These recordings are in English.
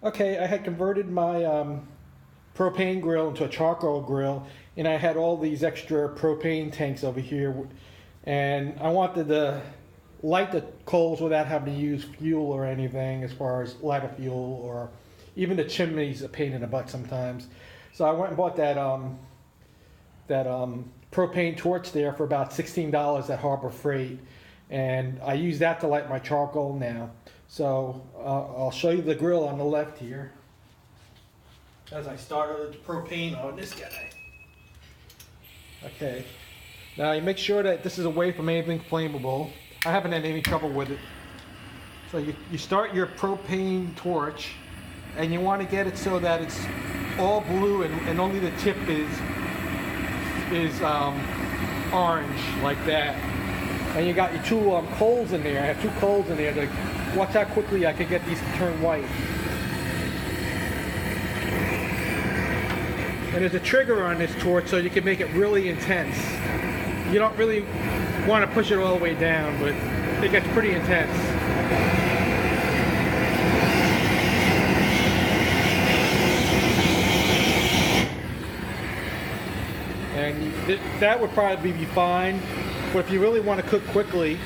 Okay, I had converted my propane grill into a charcoal grill, and I had all these extra propane tanks over here, and I wanted to light the coals without having to use fuel or anything, as far as lighter fuel, or even the chimney's a pain in the butt sometimes. So I went and bought that propane torch there for about $16 at Harbor Freight, and I use that to light my charcoal now. So I'll show you the grill on the left here. As I started the propane on this guy. Okay. Now you make sure that this is away from anything flammable. I haven't had any trouble with it. So you start your propane torch, and you want to get it so that it's all blue and only the tip is orange, like that. And you got your two coals in there. I have two coals in there. To watch how quickly I can get these to turn white. And there's a trigger on this torch so you can make it really intense. You don't really want to push it all the way down, but it gets pretty intense. And that would probably be fine, but if you really want to cook quickly,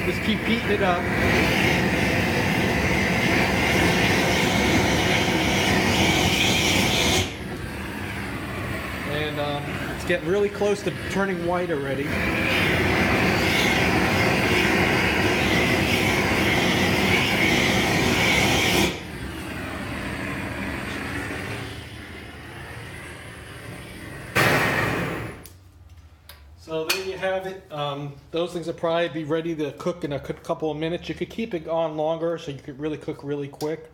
just keep heating it up. And it's getting really close to turning white already. So there you have it. Those things will probably be ready to cook in a couple of minutes. You could keep it on longer so you could really cook really quick.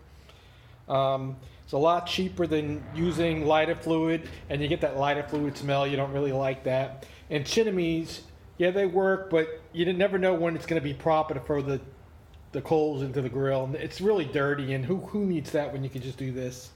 It's a lot cheaper than using lighter fluid, and you get that lighter fluid smell. You don't really like that. And chinamies, yeah, they work, but you never know when it's going to be proper to throw the coals into the grill. And it's really dirty, and who needs that when you can just do this?